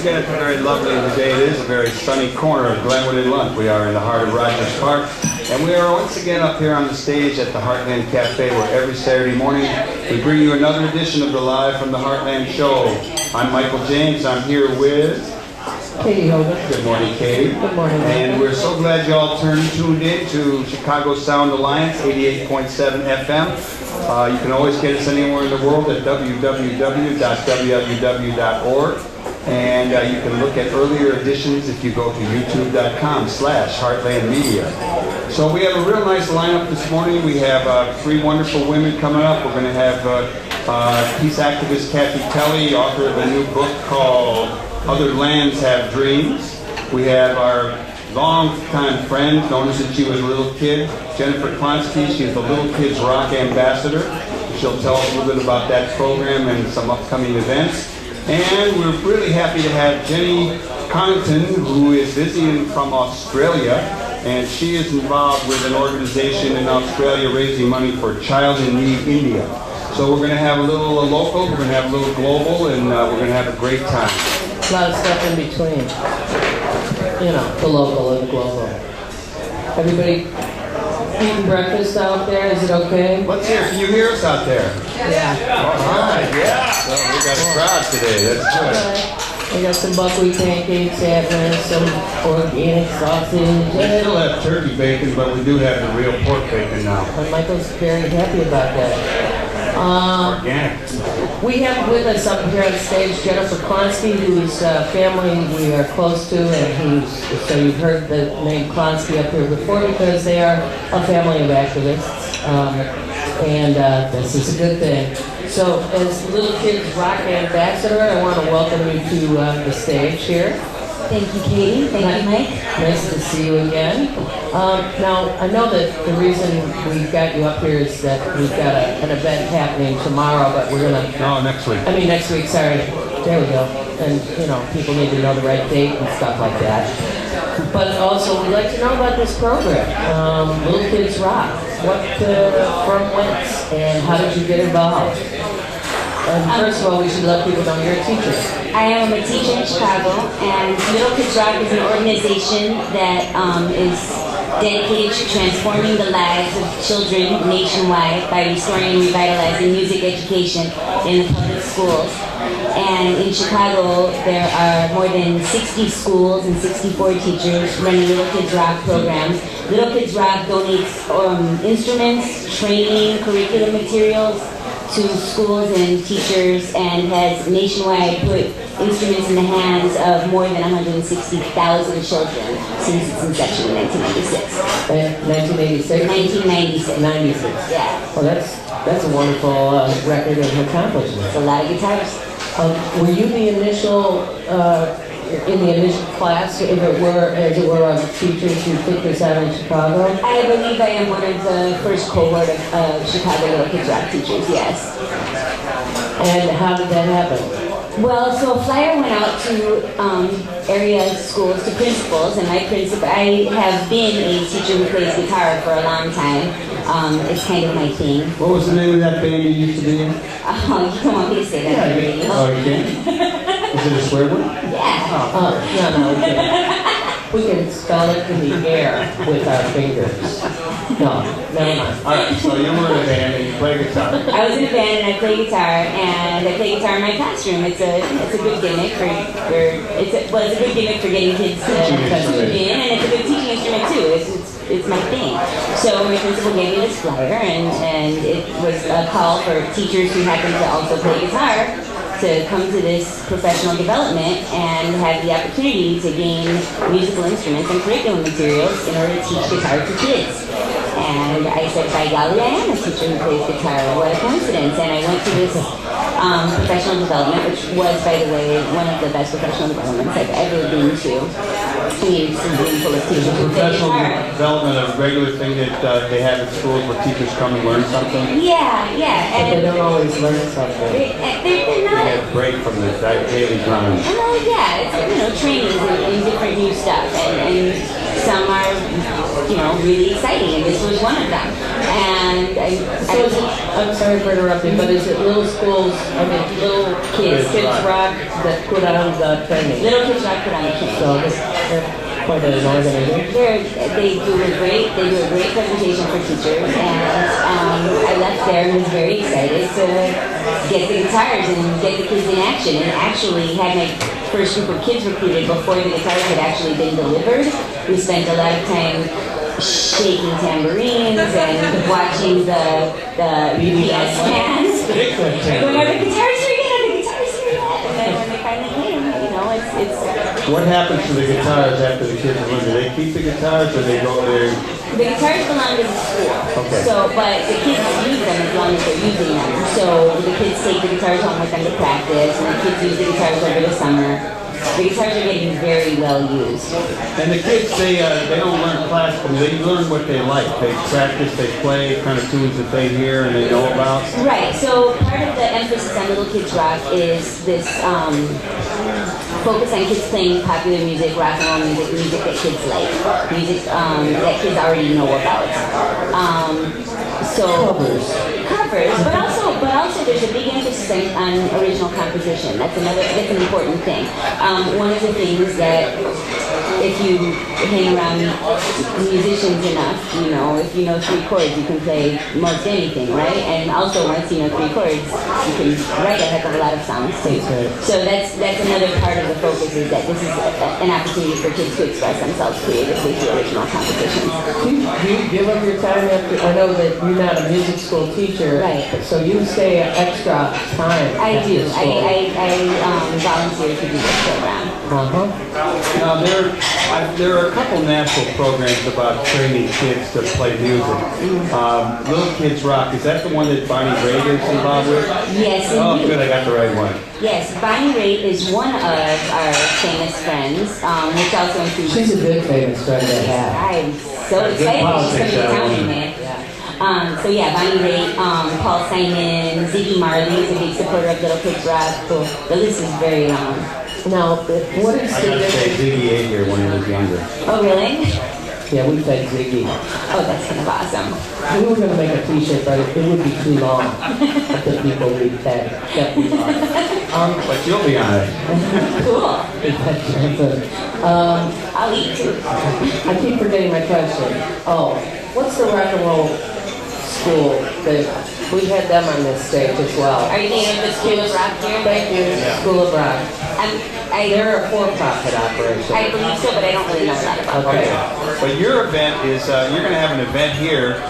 again, it's very lovely today. It is a very sunny corner of Glenwood and Lunt. We are in the heart of Rogers Park, and we are once again up here on the stage at the Heartland Cafe, where every Saturday morning we bring you another edition of the Live from the Heartland Show. I'm Michael James. I'm here with Katie Hogan. Good morning, Katie. Good morning. And we're so glad you all tuned in to Chicago Sound Alliance, 88.7 FM. You can always get us anywhere in the world at www.www.org. And you can look at earlier editions if you go to youtube.com/heartlandmedia. So we have a real nice lineup this morning. We have 3 wonderful women coming up. We're going to have peace activist Kathy Kelly, author of a new book called Other Lands Have Dreams. We have our long-time friend, known her since she was a little kid, Jennifer Klonsky. She's the Little Kids Rock Ambassador. She'll tell us a little bit about that program and some upcoming events. And we're really happy to have Jennie Connaughton, who is visiting from Australia, and she is involved with an organization in Australia raising money for Child in Need India. So we're going to have a little local, we're going to have a little global, and we're going to have a great time. A lot of stuff in between. You know, the local and the global. Everybody eating breakfast out there? Is it okay? Let's hear. Can you hear us out there? Yeah. All right. Yeah. So we got a crowd today. That's good. We got some buckwheat pancakes happening, some organic sausage. We still have turkey bacon, but we do have the real pork bacon now. And Michael's very happy about that. Organic. We have with us up here on stage Jennifer Klonsky, whose family we are close to, and so you've heard the name Klonsky up here before because they are a family of activists, and this is a good thing. So as Little Kids Rock Ambassador, I want to welcome you to the stage here. Thank you, Katie. Thank you, Mike. Nice to see you again. Now, I know that the reason we got you up here is that we've got an event happening tomorrow, but we're going to... No, next week. I mean, next week, sorry. There we go. And, you know, people need to know the right date and stuff like that. But also, we'd like to know about this program, Little Kids Rock. What, from whence, and how did you get involved? First of all, we should let people know you're a teacher. I am a teacher in Chicago, and Little Kids Rock is an organization that is dedicated to transforming the lives of children nationwide by restoring and revitalizing music education in the public schools. And in Chicago, there are more than 60 schools and 64 teachers running Little Kids Rock programs. Little Kids Rock donates instruments, training, curriculum materials to schools and teachers, and has nationwide put instruments in the hands of more than 160,000 children since its inception in 1996. 1986? 1996. 96. Yeah. Well, that's a wonderful record of accomplishment. It's a lot of guitars. Were you the initial, in the initial class, as it were, of teachers who took this out in Chicago? I believe I am one of the first cohort of Chicago Little Kids Rock teachers, yes. And how did that happen? Well, so a flyer went out to area schools, to principals, and I have been a teacher who plays guitar for a long time. It's kind of my thing. What was the name of that band you used to be in? Oh, you don't want me to say that on the radio. Oh, you can't? Is it a swear word? Yeah. No, we can spell it in the air with our fingers. No, never mind. All right, so you were in a band and you play guitar. I was in a band and I play guitar, and I play guitar in my classroom. It's a good gimmick for it's a good gimmick for getting kids to tune in, and it's a good teaching instrument too. It's my thing. So my principal gave me this flyer, and it was a call for teachers who happen to also play guitar to come to this professional development and have the opportunity to gain musical instruments and curriculum materials in order to teach guitar to kids. And I said, by golly, I am a teacher who plays guitar. What a coincidence. And I went to this professional development, which was, by the way, one of the best professional developments I've ever been to. I mean, it's a room full of teachers who play Professional guitar. development, a regular thing that they have at schools where teachers come and learn something? Yeah. But they don't always learn something. They're not get a break from the daily grind. Yeah, it's, trainings in different new stuff, and some are, really exciting, and this was one of them. And I'm sorry for interrupting, but is it little schools, little kids rock that put on the training? Little Kids Rock put on the training. So they're quite an organization. They do a great presentation for teachers, and I left there and was very excited to get the guitars and get the kids in action, and actually had my first group of kids recruited before the guitars had actually been delivered. We spent a lot of time shaking tambourines and watching the UPS cans. Going, are the guitars here yet? Are the guitars here yet? And then when they finally came, it's... What happens to the guitars after the kids are learned? Do they keep the guitars or they go there? The guitars belong to the school. Okay. But the kids use them as long as they're using them. So the kids take the guitars home with them to practice, and the kids use the guitars over the summer. The guitars are getting very well used. And the kids, they don't learn classical. They learn what they like. They practice, they play kind of tunes that they hear and they know about. Right. So part of the emphasis on Little Kids Rock is this focus on kids playing popular music, rock and roll music that kids like, music that kids already know about. Covers, but also there's a big emphasis on original composition. That's an important thing. One of the things that if you hang around musicians enough, if you know 3 chords, you can play most anything, right? And also once you know 3 chords, you can write a heck of a lot of songs too. So that's another part of the focus, is that this is an opportunity for kids to express themselves creatively through original compositions. Do you give up your time after? I know that you're not a music school teacher, right? So you stay extra time. I do. I volunteer to do this program. Now there are a couple national programs about training kids to play music. Little Kids Rock, is that the one that Bonnie Raitt is involved with? Yes, indeed. Oh, good, I got the right one. Yes, Bonnie Raitt is one of our famous friends, which also includes... She's a good famous friend to have. I'm so excited she's going to be counting it. So yeah, Bonnie Raitt, Paul Simon, Ziggy Marley is a big supporter of Little Kids Rock. The list is very long. Now, what is I gotta say, Ziggy ate here when he was younger. Oh, really? Yeah, we played Ziggy. Oh, that's kind of awesome. We were going to make a t-shirt, but it would be too long. I think people read that. But you'll be on it. Cool. I'll eat too. I keep forgetting my question. Oh, what's the rock and roll school that... We had them on this stage as well. Are you thinking of the School of Rock here? Thank you, Yeah. School of Rock. They're a for-profit operation. I believe so, but I don't really know a lot about Okay. But your event is, you're going to have an event here,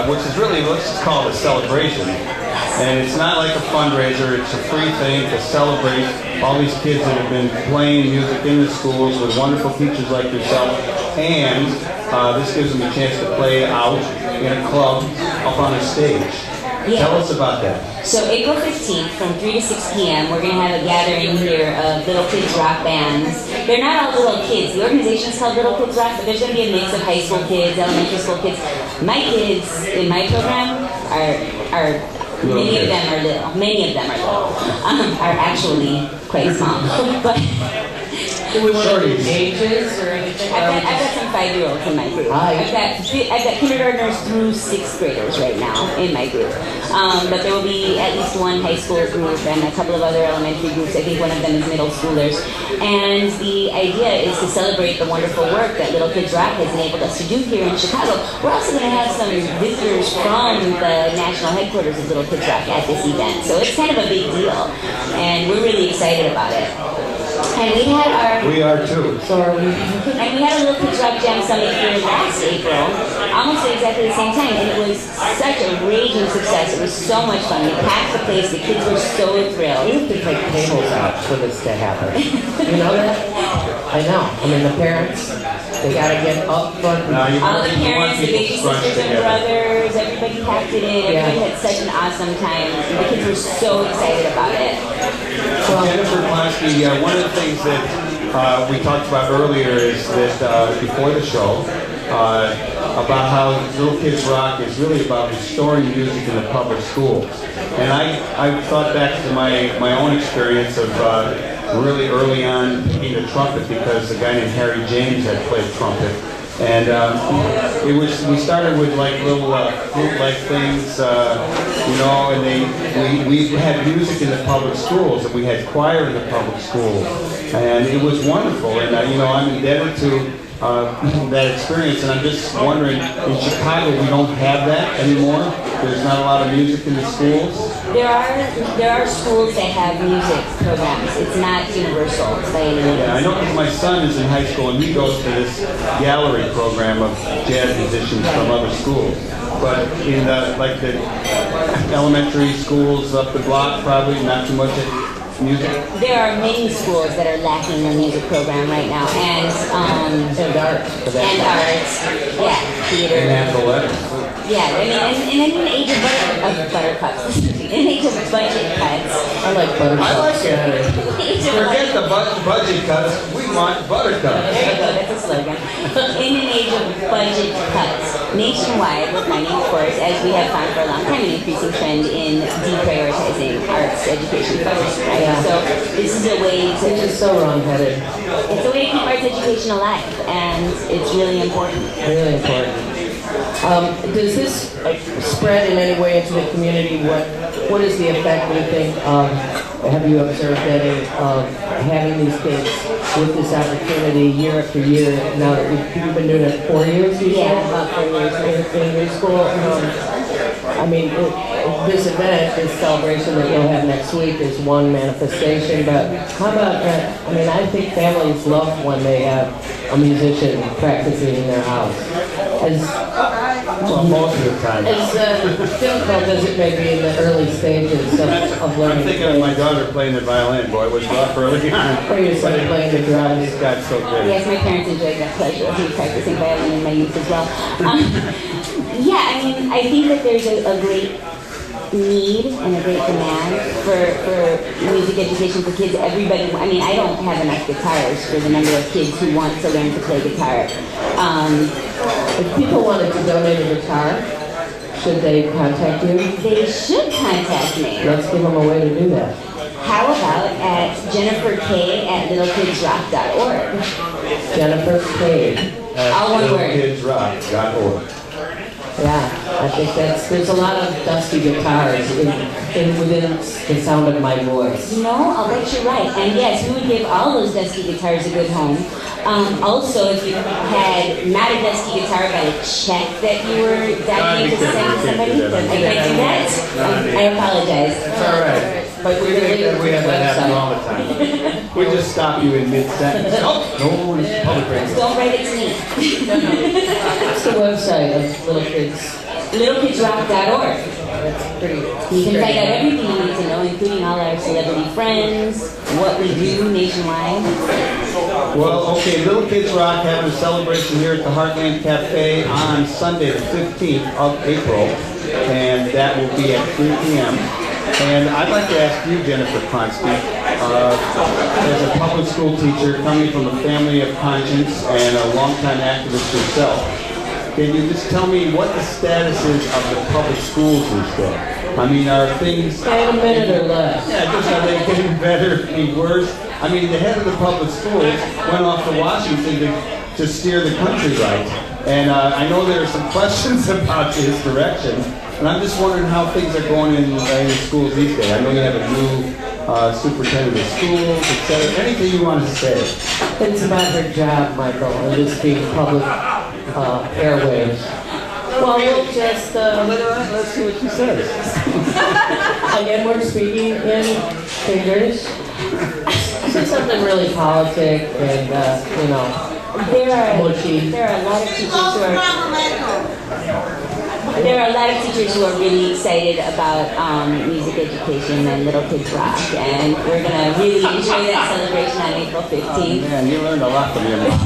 which is really, let's just call it a celebration. And it's not like a fundraiser, it's a free thing to celebrate all these kids that have been playing music in the schools with wonderful teachers like yourself. And this gives them a chance to play out in a club up on a stage. Yeah. Tell us about that. So April 15th from 3 to 6 p.m. we're going to have a gathering here of Little Kids Rock bands. They're not all little kids. The organization is called Little Kids Rock, but there's going to be a mix of high school kids, elementary school kids. My kids in my program are many of them are little. Many of them are little. Are actually quite small. But do we want to do ages or anything? I've got some 5-year-olds in my group. I've got kindergartners through 6th graders right now in my group. But there will be at least one high school group and a couple of other elementary groups. I think one of them is middle schoolers. And the idea is to celebrate the wonderful work that Little Kids Rock has enabled us to do here in Chicago. We're also going to have some visitors from the national headquarters of Little Kids Rock at this event. So it's kind of a big deal. And we're really excited about it. And we had our... We are too. So are we... And we had a Little Kids Rock Jam Summit here last April, almost at exactly the same time, and it was such a raging success. It was so much fun. We packed the place. The kids were so thrilled. We have to take tables out for this to happen. You know that? I know. I mean, the parents, they got to get up front. All the parents, the baby sisters and brothers, everybody packed it in. Everybody had such an awesome time. The kids were so excited about it. Well, Jennifer Klonsky, one of the things that we talked about earlier is that before the show, about how Little Kids Rock is really about restoring music in the public schools. And I thought back to my own experience of really early on picking the trumpet because a guy named Harry James had played trumpet. And we started with like little flute-like things, you know, and we had music in the public schools, and we had choir in the public schools, and it was wonderful. And you know, I'm indebted to that experience, and I'm just wondering, in Chicago we don't have that anymore. There's not a lot of music in the schools. There are schools that have music programs. It's not universal by any means. Yeah, I know because my son is in high school and he goes to this gallery program of jazz musicians from other schools. But in the elementary schools up the block, probably not too much music. There are many schools that are lacking a music program right now, and arts. And arts, yeah, theater. And athletics. Yeah, I mean, and in an age of buttercups, in an age of budget cuts. I like buttercups. I like it. Forget the budget cuts. We want buttercups. There you go, that's a slogan. In an age of budget cuts, nationwide, we're finding, of course, as we have found for a long time, an increasing trend in deprioritizing arts education funds, right? Yeah. So this is a way to... It's just so wrong-headed. It's a way to keep arts education alive, and it's really important. Really important. Does this spread in any way into the community? What is the effect, do you think, have you observed any of having these kids with this opportunity year after year? Now that you've been doing it 4 years, you said? Yeah, about 4 years. In your school? I mean, this event, this celebration that you'll have next week is one manifestation, but how about, I mean, I think families love when they have a musician practicing in their house. Well, most of the time. As difficult as it may be in the early stages of learning. I'm thinking of my daughter playing the violin. Boy, it was rough early on. Or your son playing the drums. It got so good. Yes, my parents enjoyed that pleasure of me practicing violin in my youth as well. Yeah, I mean, I think that there's a great need and a great demand for music education for kids. Everybody, I mean, I don't have enough guitars for the number of kids who want to learn to play guitar. If people wanted to donate a guitar, should they contact you? They should contact me. Let's give them a way to do that. How about at Jennifer K at littlekidsrock.org? Jennifer K. All one word. littlekidsrock.org. Yeah, I think there's a lot of dusty guitars within the sound of my voice. You know, I'll bet you're right. And yes, we would give all those dusty guitars a good home. Also, if you had not a dusty guitar but a check that you were dying to send to somebody, I can't do that. I apologize. It's all right. But we're going to leave We it have to the that happen all website. the time. We just stop you in mid-sentence. No, it's public radio. Don't write it to me. What's the website of Little Kids? littlekidsrock.org. That's pretty. You can find out everything you need to know, including all our celebrity friends, what we do nationwide. Well, okay, Little Kids Rock having a celebration here at the Heartland Cafe on Sunday, the 15th of April, and that will be at 3 p.m. And I'd like to ask you, Jennifer Klonsky, as a public school teacher coming from a family of conscience and a longtime activist yourself, can you just tell me what the status is of the public schools these days? I mean, are things... In a minute or less. Yeah, just are they getting better, getting worse? I mean, the head of the public schools went off to Washington to steer the country right. And I know there are some questions about his direction. And I'm just wondering how things are going in the schools these days. I know you have a new superintendent of schools, etc. Anything you want to say? It's about her job, Michael, and this being public airwaves. Well, we'll just... let's see what she says. Again, we're speaking in figures. This is something really politic and, you know, mushy. There are a lot of teachers who are... There are a lot of teachers who are really excited about music education and Little Kids Rock, and we're going to really enjoy that celebration on April 15th. Oh, man, you learned a lot from your mom.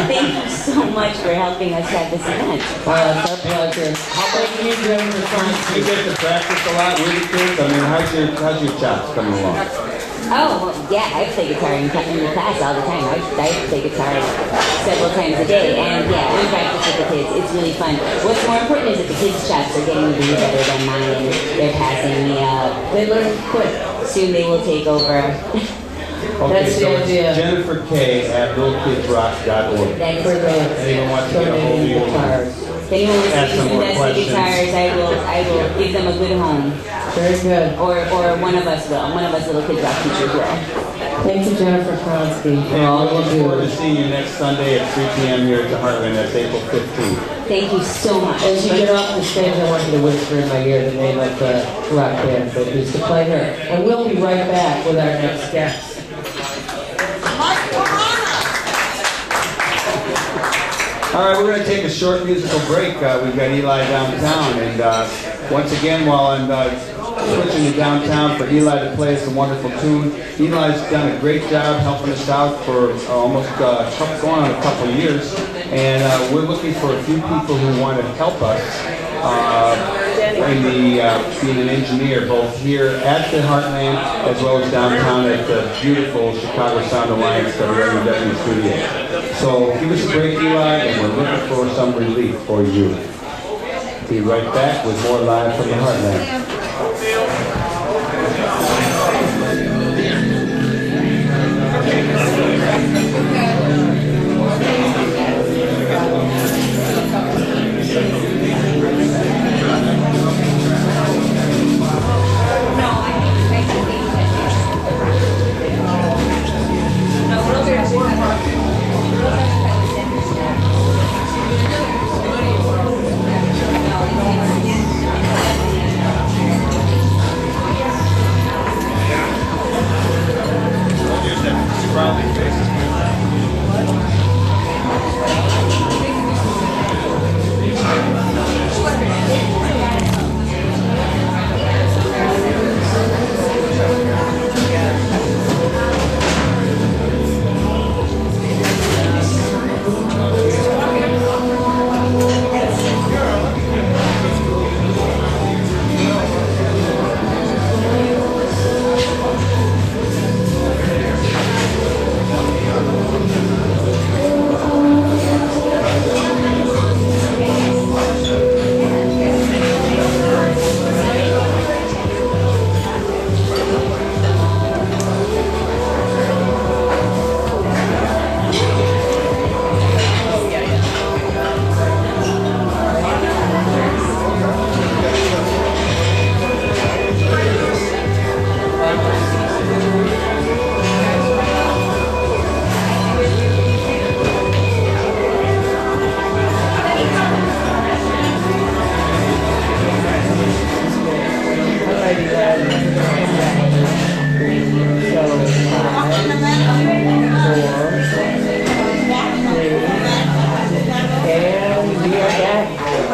Thank you so much for helping us have this event. It's our pleasure. Thank you, Jennifer. You get to practice a lot with the kids. I mean, how's your chops coming along? Oh, well, yeah, I play guitar in the class all the time. I play guitar several times a day, and yeah, we practice with the kids. It's really fun. What's more important is that the kids' chops are getting to be better than mine. They're passing me up. They learn quick. Soon they will take over. Okay, That's the so it's idea. Jennifer K. at littlekidsrock.org. That For is the Anyone wants to get a hold of donating you? guitars. If anyone wants Ask to some more invest in questions. guitars, I will give them a good home. Very good. Or one of us will. One of us little kids rock teachers will. Thank you, Jennifer Klonsky, for And all we look you forward to do. seeing you next Sunday at 3 p.m. here at the Heartland. That's April 15th. Thank you so much. As you get off the stage, I want you to whisper in my ear the name of the rock band that used to play her. And we'll be right back with our next guest. All right, we're going to take a short musical break. We've got Eli downtown, and once again, while I'm switching to downtown for Eli to play us a wonderful tune, Eli's done a great job helping us out for almost going on a couple of years, and we're looking for a few people who want to help us in the being an engineer, both here at the Heartland as well as downtown at the beautiful Chicago Sound Alliance WWW studio. So give us a break, Eli, and we're looking for some relief for you. Be right back with more live from the Heartland.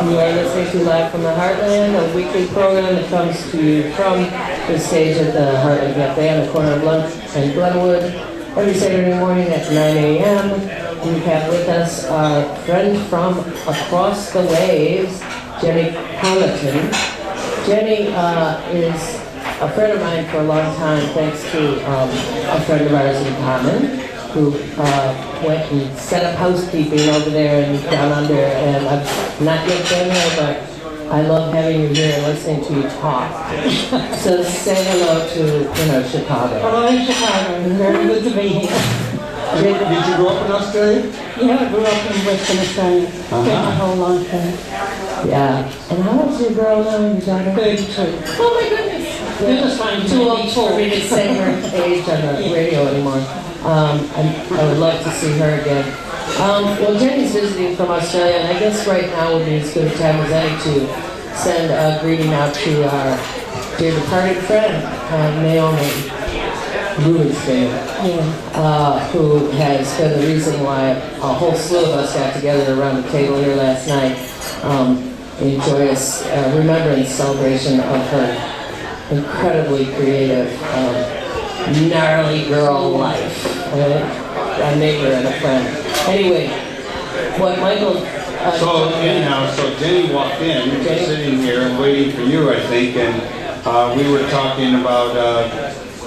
You are listening to Live from the Heartland, a weekly program that comes to you from the stage at the Heartland Cafe on the corner of Lunch and Glenwood every Saturday morning at 9 a.m. We have with us our friend from across the waves, Jennie Connaughton. Jennie is a friend of mine for a long time, thanks to a friend of ours in common, who went and set up housekeeping over there and down under, and I've not yet been there, but I love having you here and listening to you talk. So say hello to, Chicago. Hello in Chicago, very good to be here. Did you grow up in Australia? Yeah, I grew up in Western Australia, spent my whole life there. Yeah. And how old's your girl now, your daughter? 32. Oh my goodness. You're just fine. Too old for me to say her age on the radio anymore. I would love to see her again. Well, Jennie's visiting from Australia, and I guess right now would be as good a time as any to send a greeting out to our dear departed friend, Naomi Rubenstein, who has been the reason why a whole slew of us got together around the table here last night in joyous remembrance celebration of her incredibly creative, gnarly girl life. A neighbor and a friend. Anyway, what Michael... So Jennie walked in, sitting here and waiting for you, I think, and we were talking about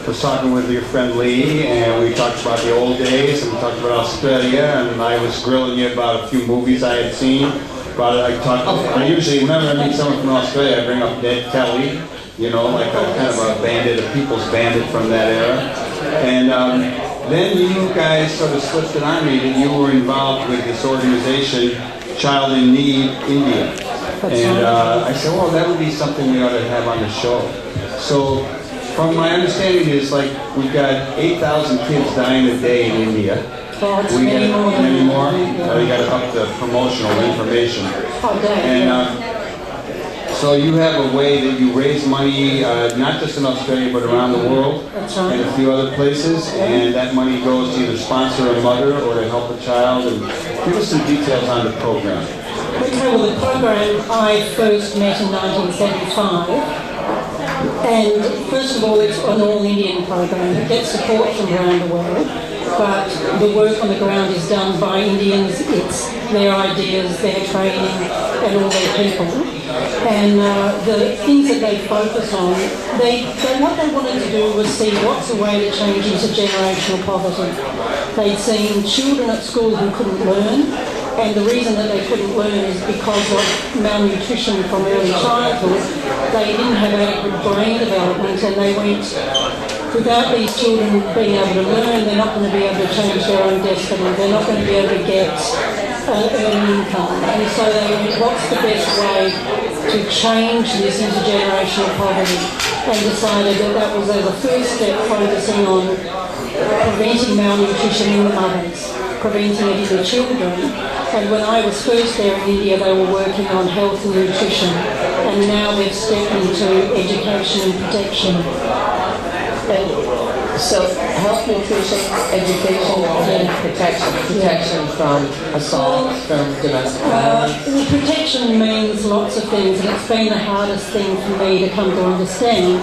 was talking with your friend Lee, and we talked about the old days, and we talked about Australia, and I was grilling you about a few movies I had seen. I usually, whenever I meet someone from Australia, I bring up Ned Kelly, you know, like a kind of a bandit, a people's bandit from that era. And then you guys sort of slipped it on me that you were involved with this organization, Child in Need India. And I said, well, that would be something we ought to have on the show. So, from my understanding is like we've got 8,000 kids dying a day in India. Oh, many more. We got to up the promotional information. And so you have a way that you raise money, not just in Australia, but around the world, and a few other places, and that money goes to either sponsor a mother or to help a child. And give us some details on the program. okay, well, the program I first met in 1975, and first of all, it's an all-Indian program. It gets support from around the world, but the work on the ground is done by Indians. It's their ideas, their training, and all their people. And the things that they focus on, what they wanted to do was see what's a way to change intergenerational poverty. They'd seen children at school who couldn't learn, and the reason that they couldn't learn is because of malnutrition from early childhood. They didn't have adequate brain development, and they went, without these children being able to learn, they're not going to be able to change their own destiny. They're not going to be able to get earn income. And so they went, what's the best way to change this intergenerational poverty? And decided that that was as a first step focusing on preventing malnutrition in the mothers, preventing it in the children. And when I was first there in India, they were working on health and nutrition, and now they've stepped into education and protection. So health, nutrition, education, and protection from assault, from domestic violence. Well, protection means lots of things, and it's been the hardest thing for me to come to understand.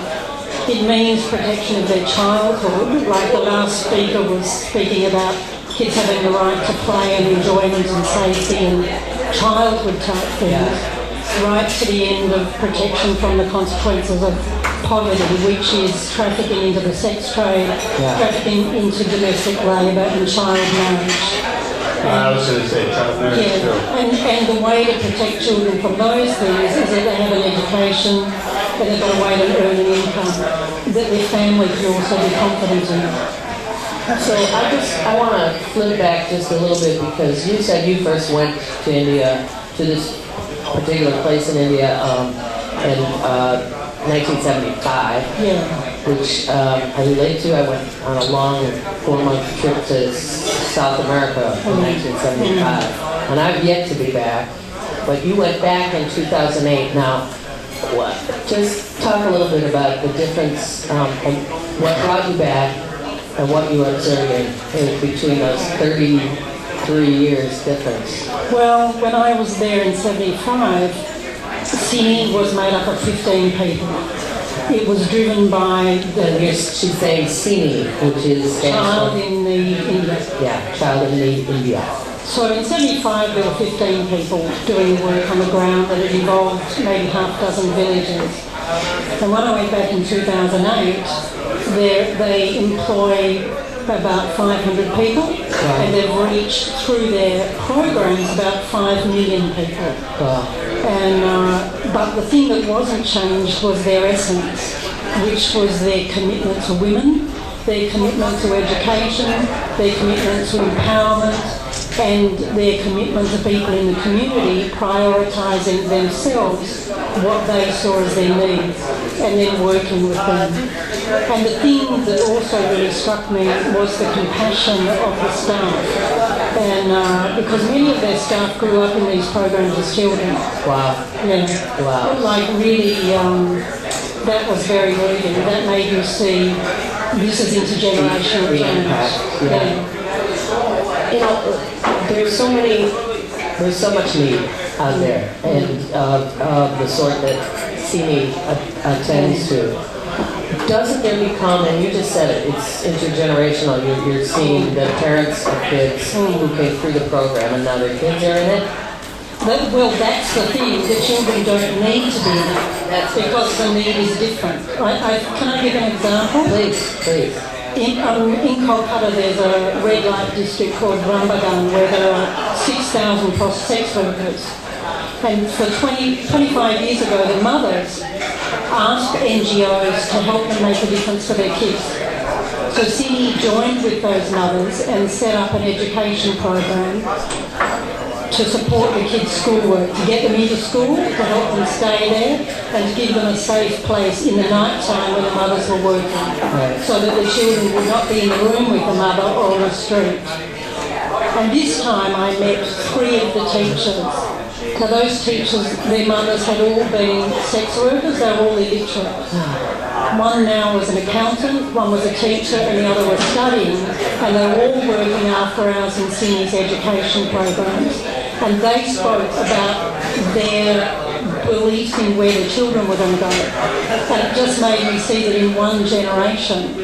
It means protection of their childhood, like the last speaker was speaking about kids having the right to play and enjoyment and safety and childhood type things, right to the end of protection from the consequences of poverty, which is trafficking into the sex trade, trafficking into domestic labour and child marriage. I was going to say child marriage too. And the way to protect children from those things is that they have an education, that they've got a way to earn an income, that their family can also be confident in. So I want to flip back just a little bit, because you said you first went to India, to this particular place in India in 1975, which I relate to. I went on a long 4-month trip to South America in 1975, and I've yet to be back, but you went back in 2008. Now, just talk a little bit about the difference and what brought you back and what you were observing in between those 33 years difference. Well, when I was there in 75, CINI was made up of 15 people. It was driven by she's saying CINI, which is Child in Need India. Yeah, Child in Need India. So in 75 there were 15 people doing work on the ground that had involved maybe half a dozen villages. And when I went back in 2008, they employ about 500 people, and they've reached through their programs about 5 million people. But the thing that wasn't changed was their essence, which was their commitment to women, their commitment to education, their commitment to empowerment, and their commitment to people in the community prioritising themselves, what they saw as their needs, and then working with them. And the thing that also really struck me was the compassion of the staff. And because many of their staff grew up in these programs as children. Wow. Yeah. Wow. Like really, that was very moving. That made you see this is intergenerational change. You know, there's so much need out there, and the sort that CINI attends to. Doesn't there become, and you just said it, it's intergenerational, you're seeing the parents of kids who came through the program and now their kids are in it? That's the thing. The children don't need to be in it. That's because the need is different. Can I give an example? Please. In Kolkata, there's a red light district called Rambagan where there are 6,000 sex workers. And for 25 years ago, the mothers asked NGOs to help them make a difference for their kids. So CINI joined with those mothers and set up an education program to support the kids' schoolwork, to get them into school, to help them stay there, and to give them a safe place in the night time when the mothers were working, so that the children would not be in the room with the mother or on the street. And this time I met 3 of the teachers. Now those teachers, their mothers had all been sex workers, they were all illiterate. One now was an accountant, one was a teacher, and the other was studying, and they were all working after hours in CINI's education programs. And they spoke about their belief in where the children were going to go. And it just made me see that in one generation,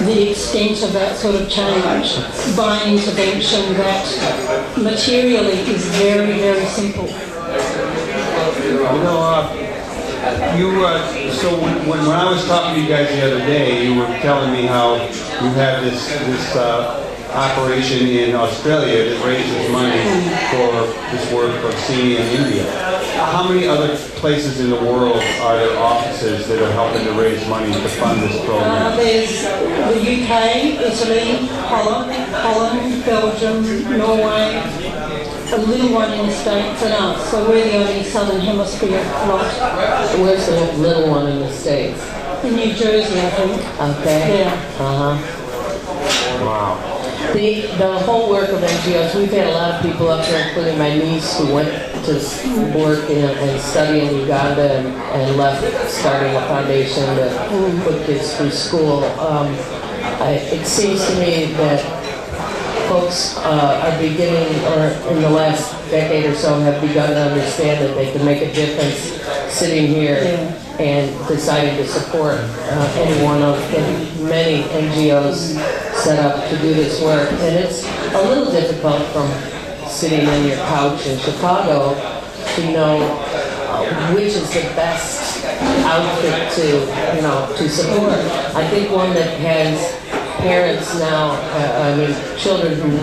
the extent of that sort of change by intervention that materially is very, very simple. So when I was talking to you guys the other day, you were telling me how you have this operation in Australia that raises money for this work for CINI in India. How many other places in the world are there offices that are helping to raise money to fund this program? There's the UK, Italy, Holland, Belgium, Norway, a little one in the States, and us. So we're the only Southern Hemisphere lot. Where's the little one in the States? In New Jersey, I think. Okay. Yeah. Wow. The whole work of NGOs, we've had a lot of people up here, including my niece, who went to work and study in Uganda and left, starting a foundation to put kids through school. It seems to me that folks are beginning, or in the last decade or so, have begun to understand that they can make a difference sitting here and deciding to support any one of the many NGOs set up to do this work. And it's a little difficult from sitting on your couch in Chicago to know which is the best outfit to support. I think one that has parents now, children who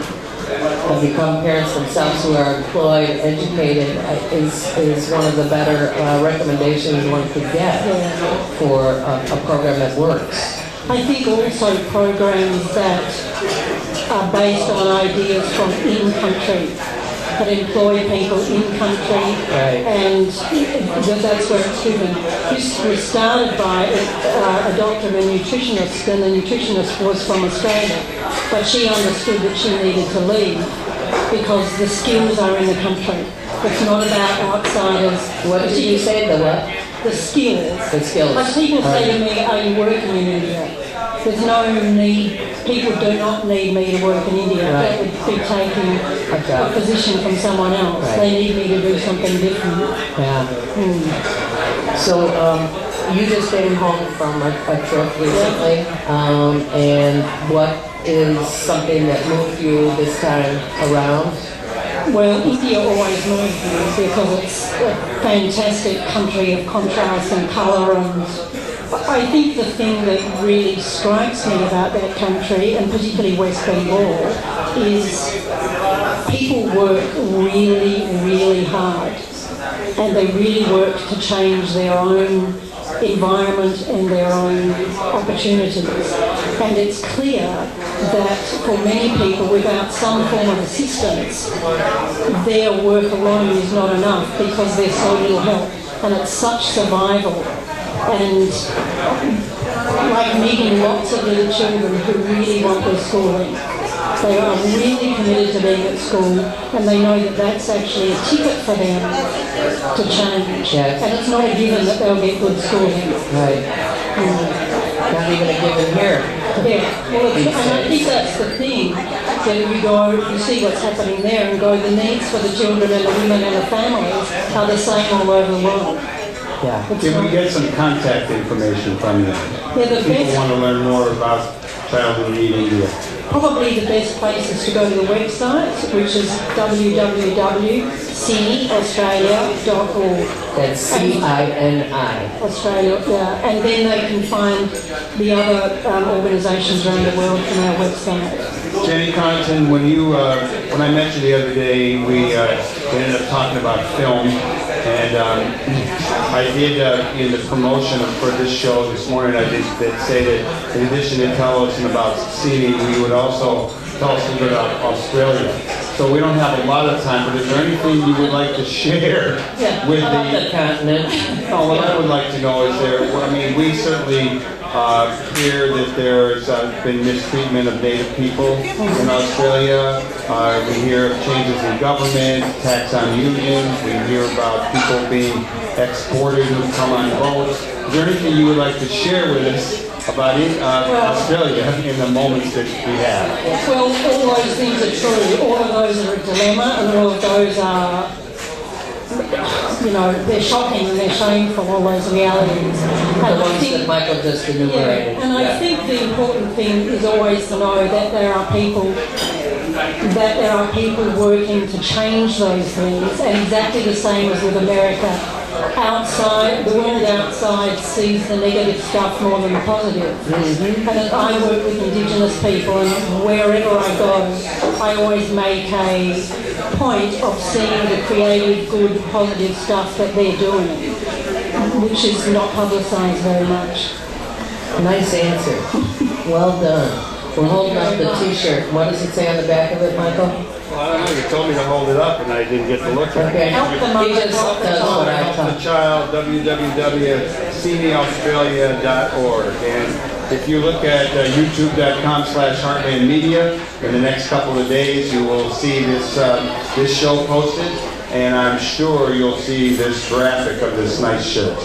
have become parents themselves, who are employed, educated, is one of the better recommendations one could get for a program that works. I think also programs that are based on ideas from in-country, that employ people in-country, and that's where it's driven. This was started by a doctor and a nutritionist, and the nutritionist was from Australia, but she understood that she needed to leave because the skills are in the country. It's not about outsiders. What did you say, the what? The skills. The skills. Like people say to me, are you working in India? There's no need, people do not need me to work in India. That would be taking a position from someone else. They need me to do something different. Yeah. So you just came home from a trip recently, and what is something that moved you this time around? Well, India always moved me because it's a fantastic country of contrast and colour, and I think the thing that really strikes me about that country, and particularly West Bengal, is people work really, really hard, and they really work to change their own environment and their own opportunities. And it's clear that for many people without some form of assistance, their work alone is not enough because there's so little help, and it's such survival. And like meeting lots of little children who really want their schooling. They are really committed to being at school, and they know that that's actually a ticket for them to change. Yes. And it's not a given that they'll get good schooling. Right. Not even a given here. Yeah, well, and I think that's the thing, that you see what's happening there and go, the needs for the children and the women and the families are the same all over the world. Yeah. Can we get some contact information from you? Yeah, the People best. want to learn more about child in need India? Probably the best place is to go to the website, which is www.ciniaustralia.org. That's CINI. Australia, yeah. And then they can find the other organisations around the world from our website. Jennie Connaughton, when I met you the other day, we ended up talking about film, and I did in the promotion for this show this morning. I did say that in addition to tell us about CINI, we would also tell us a little bit about Australia. So we don't have a lot of time, but is there anything you would like to share with the continent? Oh, what I would like to know is we certainly hear that there's been mistreatment of Native people in Australia. We hear of changes in government, attacks on unions. We hear about people being exported who come on boats. Is there anything you would like to share with us about Australia in the moments that we have? Well, all those things are true. All of those are a dilemma, and all of those are, they're shocking and they're shameful, all those realities. The ones that Michael just enumerated. Yeah, and I think the important thing is always to know that there are people working to change those things, and exactly the same as with America. The world outside sees the negative stuff more than the positive. Mm-hmm. And I work with Indigenous people, and wherever I go, I always make a point of seeing the creative, good, positive stuff that they're doing, which is not publicised very much. Nice answer. Well done. We're holding up the T-shirt. What does it say on the back of it, Michael? Well, I don't know. You told me to hold it up, and I didn't get to look at it. Okay. He just does what I Help taught. the Child, www.ciniaustralia.org. And if you look at youtube.com/Heartland Media, in the next couple of days, you will see this show posted, and I'm sure you'll see this graphic of this nice shirt.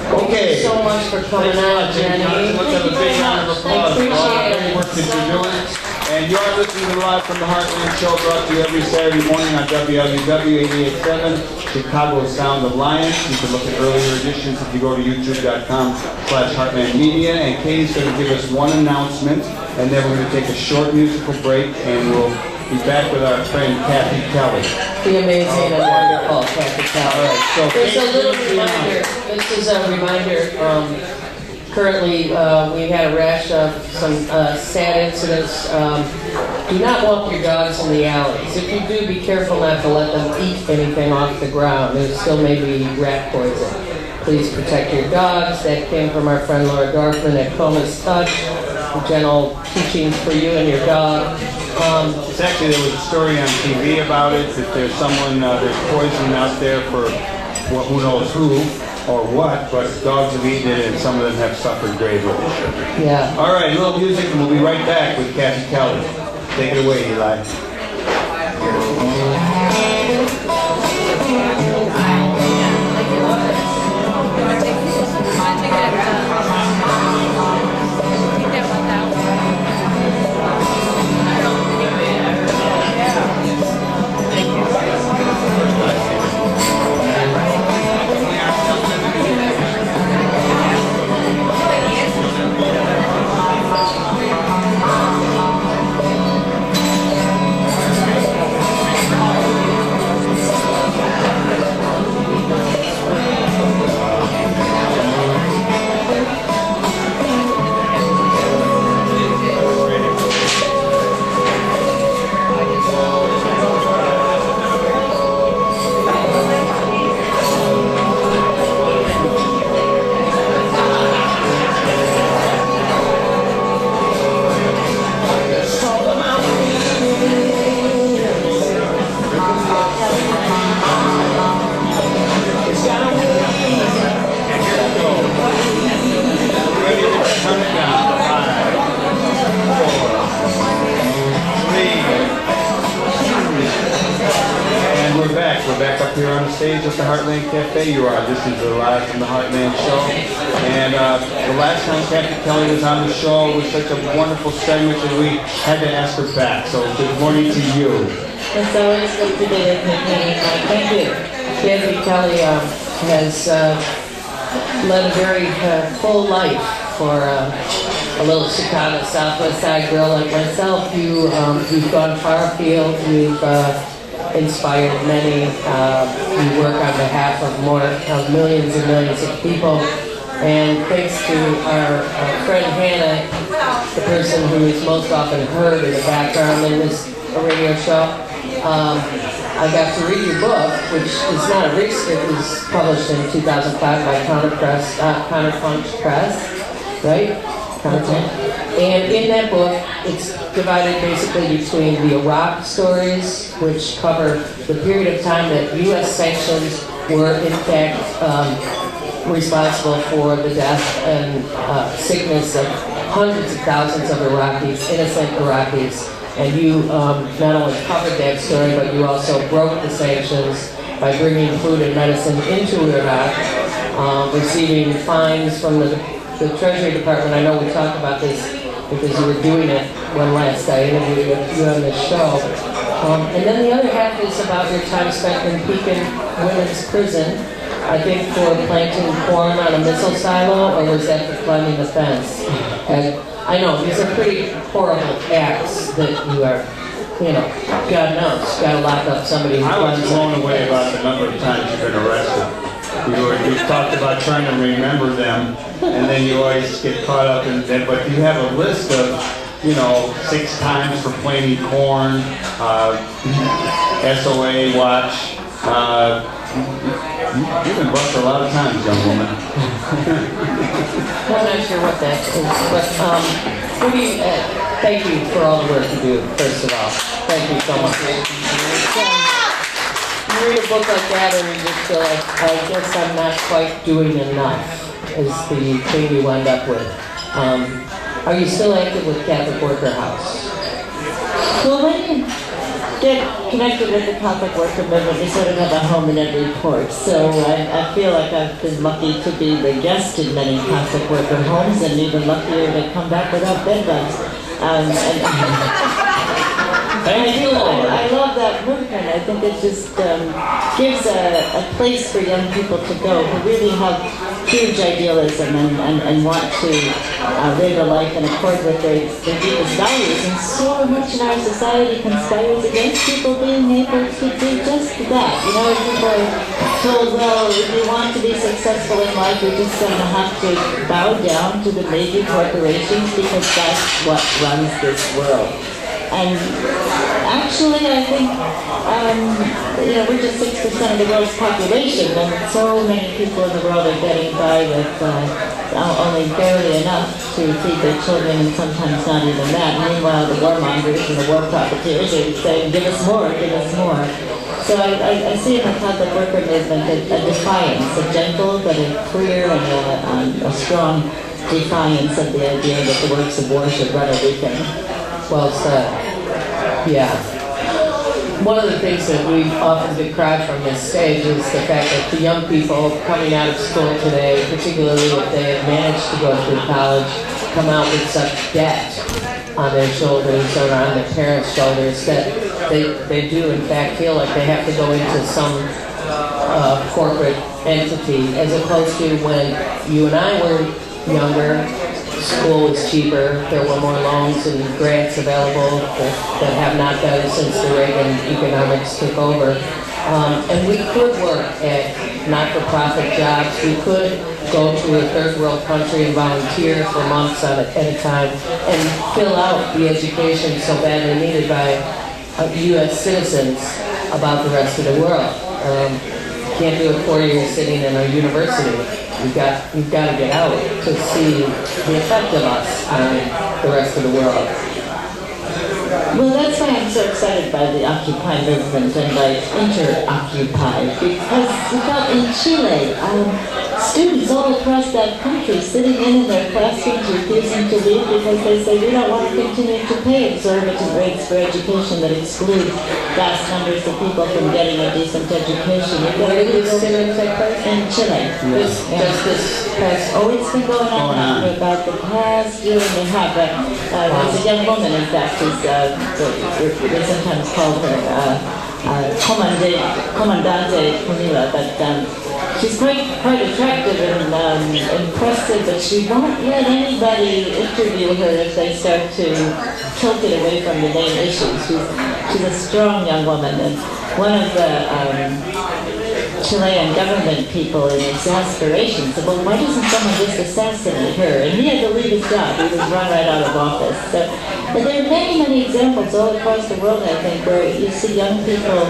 Thank you so much for coming out, Jennie. Let's have a big round of applause for all the great work that you're doing. And you are listening to Live from the Heartland Show, brought to you every Saturday morning on WLUW 88.7, Chicago's Sound of Lions. You can look at earlier editions if you go to youtube.com/Heartland Media. And Katie's going to give us one announcement, and then we're going to take a short musical break, and we'll be back with our friend Kathy Kelly. The amazing and wonderful Kathy Kelly. All right, so there's a little reminder. This is a reminder. Currently, we had a rash of some sad incidents. Do not walk your dogs in the alleys. If you do, be careful not to let them eat anything off the ground. There still may be rat poison. Please protect your dogs. That came from our friend Laura Dorfman at Coma's Touch. Gentle teachings for you and your dog. It's actually, there was a story on TV about it, that there's poison out there for who knows who or what, but dogs have eaten it and some of them have suffered gravely. Yeah. All right, a little music and we'll be right back with Kathy Kelly. Take it away, Eli. Stage at the Heartland Cafe. You are listening to Live from the Heartland Show. And the last time Kathy Kelly was on the show was such a wonderful segment that we had to ask her back. So good morning to you. It's always good to be with you. Thank you. Kathy Kelly has led a very full life for a little Chicago Southwest Side girl like myself, you've gone far afield. You've inspired many. You work on behalf of millions and millions of people. And thanks to our friend Hannah, the person who is most often heard in the background in this radio show, I got to read your book, which is not a recent. It was published in 2005 by Counterpunch Press, right? And in that book, it's divided basically between the Iraq stories, which cover the period of time that U.S. sanctions were in fact responsible for the death and sickness of hundreds of thousands of Iraqis, innocent Iraqis. And you not only covered that story, but you also broke the sanctions by bringing food and medicine into Iraq, receiving fines from the Treasury Department. I know we talked about this because you were doing it one last I interviewed you on this show. And then the other half is about your time spent in Pekin Women's Prison, I think for planting corn on a missile silo, or was that for climbing the fence? And I know, these are pretty horrible acts that you are, God knows, you gotta lock up somebody who I was runs blown away about the number of times you've been arrested. You talked about trying to remember them, and then you always get caught up in that, but you have a list of, 6 times for planting corn, SOA watch. You've been busted a lot of times, young woman. I'm not sure what that is, but thank you for all the work you do, first of all. Thank you so much. You read a book like that and you just feel like, I guess I'm not quite doing enough, is the thing you wind up with. Are you still active with Catholic Worker House? Well, when you get connected with the Catholic Worker Movement, you sort of have a home in every port. So I feel like I've been lucky to be the guest in many Catholic Worker homes, and even luckier to come back without bed bugs. I love that movement. I think it just gives a place for young people to go who really have huge idealism and want to live a life in accord with their deepest values. And so much in our society conspires against people being able to do just that. People are told, well, if you want to be successful in life, you're just going to have to bow down to the major corporations because that's what runs this world. And actually, I think, we're just 6% of the world's population, and so many people in the world are getting by with only barely enough to feed their children, and sometimes not even that. Meanwhile, the warmongers and the war profiteers are saying, give us more, give us more. So I see in the Catholic Worker Movement a defiance, a gentle but a clear and a strong defiance of the idea that the works of war should run everything. Well said. Yeah. One of the things that we often decry from this stage is the fact that the young people coming out of school today, particularly if they have managed to go through college, come out with such debt on their shoulders or on their parents' shoulders that they do in fact feel like they have to go into some corporate entity, as opposed to when you and I were younger. School was cheaper, there were more loans and grants available that have not been since the Reagan economics took over. And we could work at not-for-profit jobs. We could go to a third world country and volunteer for months at a time and fill out the education so badly needed by U.S. citizens about the rest of the world. Can't do it 4 years sitting in a university. You've got to get out to see the effect of us on the rest of the world. Well, that's why I'm so excited by the Occupy movement and by Inter-Occupy, because we got in Chile, students all across that country sitting in their classrooms refusing to leave because they say we don't want to continue to pay exorbitant rates for education that exclude vast numbers of people from getting a decent education. Where did this dinner take place? In Chile. It's been going on for about the past year and a half. There's a young woman, in fact, who's they sometimes call her Comandante Camila, but she's quite attractive and impressive, but she won't let anybody interview her if they start to tilt it away from the main issue. She's a strong young woman, and one of the Chilean government people in exasperation said, well, why doesn't someone just assassinate her? And he had to leave his job. He was run right out of office. So, but there are many, many examples all across the world, I think, where you see young people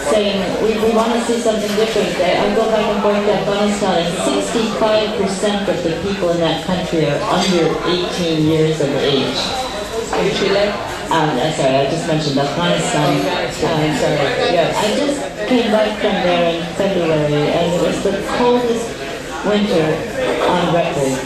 saying, we want to see something different. I go back and forth to Afghanistan, and 65% of the people in that country are under 18 years of age. In Chile? Sorry, I just mentioned Afghanistan. Yes. I just came back from there in February, and it was the coldest winter on record.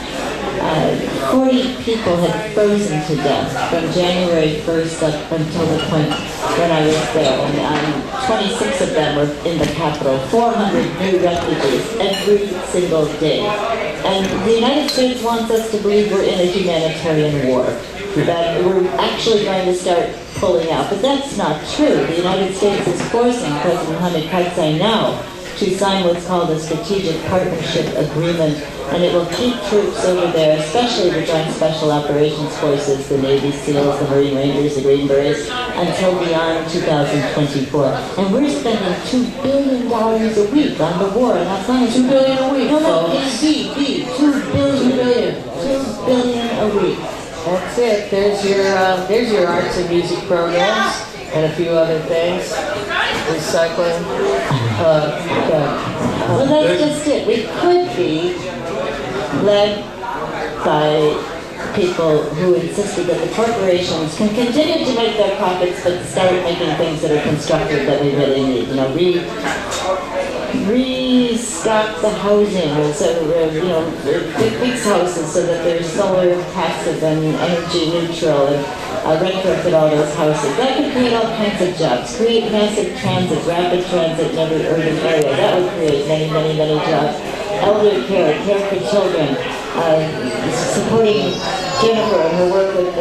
40 people had frozen to death from January 1st up until the point when I was there, and 26 of them were in the capital, 400 new refugees every single day. And the United States wants us to believe we're in a humanitarian war, that we're actually going to start pulling out. But that's not true. The United States is forcing President Hamid Karzai now to sign what's called a strategic partnership agreement, and it will keep troops over there, especially the Joint Special Operations Forces, the Navy SEALs, the Marine Rangers, the Green Berets, until beyond 2024. And we're spending $2 billion a week on the war in Afghanistan. $2 billion a week. No, it's B. $2 billion. $2 billion a week. That's it. There's your arts and music programs and a few other things. Recycling. Well, that's just it. We could be led by people who insisted that the corporations can continue to make their profits, but start making things that are constructive that we really need. You know, restock the housing, fix houses so that they're solar passive and energy neutral, and retrofit all those houses. That could create all kinds of jobs. Create massive transit, rapid transit in every urban area. That would create many, many, many jobs. Elder care, care for children, supporting Jennifer and her work with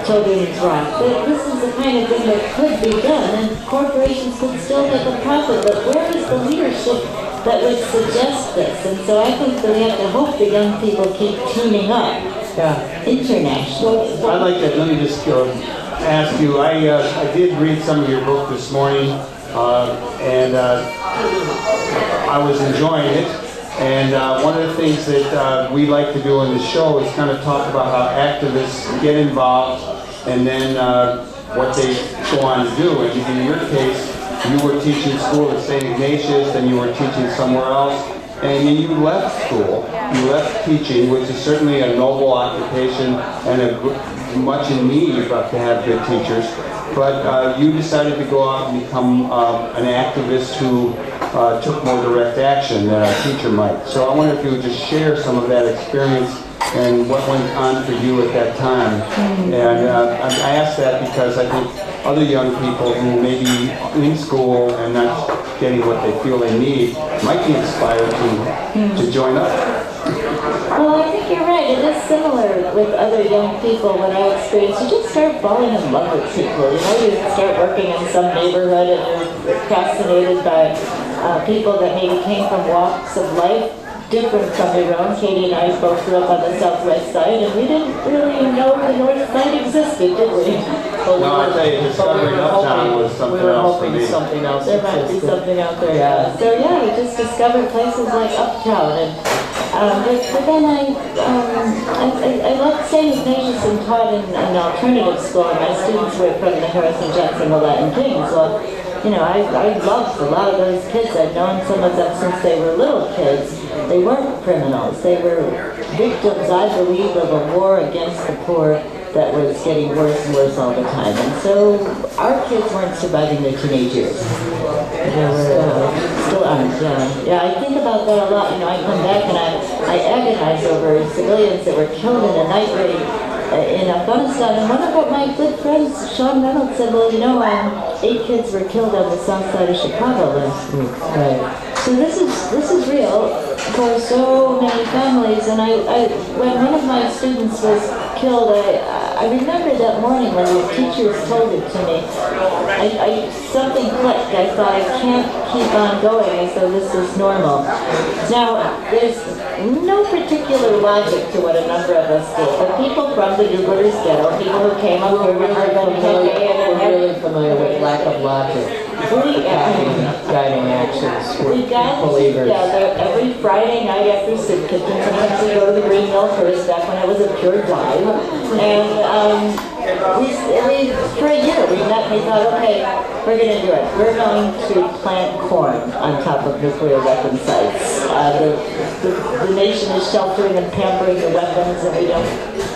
Children's Rock. This is the kind of thing that could be done, and corporations could still make a profit, but where is the leadership that would suggest this? And so I think that we have to hope the young people keep tuning up internationally. I'd like to, let me just ask you, I did read some of your book this morning, and I was enjoying it. And one of the things that we like to do on the show is kind of talk about how activists get involved and then what they go on to do. And in your case, you were teaching school at St. Ignatius, then you were teaching somewhere else, and then you left school. You left teaching, which is certainly a noble occupation and much in need to have good teachers. But you decided to go out and become an activist who took more direct action than a teacher might. So I wonder if you would just share some of that experience and what went on for you at that time. And I ask that because I think other young people who may be in school and not getting what they feel they need might be inspired to join up. Well, I think you're right. It is similar with other young people. What I experienced, you just start falling in love with people. You know, you start working in some neighborhood and you're fascinated by people that maybe came from walks of life different from your own. Katie and I both grew up on the southwest side, and we didn't really know the north side existed, did we? No, I tell you, discovering Uptown was something else for me. Something else. There might be something out there. Yeah. So yeah, we just discovered places like Uptown, and but then I left St. Ignatius and taught in an alternative school, and my students were from the Harrison Jackson, the Latin Kings. Well, you know, I loved a lot of those kids. I'd known some of them since they were little kids. They weren't criminals. They were victims, I believe, of a war against the poor that was getting worse and worse all the time. And so our kids weren't surviving their teenage years. They were, still aren't, yeah. I think about that a lot. You know, I come back and I agonize over civilians that were killed in a night raid in Afghanistan, and one of my good friends, Sean Reynolds, said, well, you know, 8 kids were killed on the south side of Chicago last week. Right. So this is real for so many families, and when one of my students was killed, I remember that morning when the teachers told it to me, something clicked. I thought, I can't keep on going as though this is normal. Now, there's no particular logic to what a number of us did, but people from the Newburgers Ghetto, people who came up We're from Heartland Cafe, we're really familiar with lack of logic. Guiding actions for we got believers. together every Friday night after soup kitchen. Sometimes we go to the Green Mill first, back when it was a pure dive. And we for a year we met and we thought, okay, we're going to do it. We're going to plant corn on top of nuclear weapon sites. The nation is sheltering and pampering the weapons, and we don't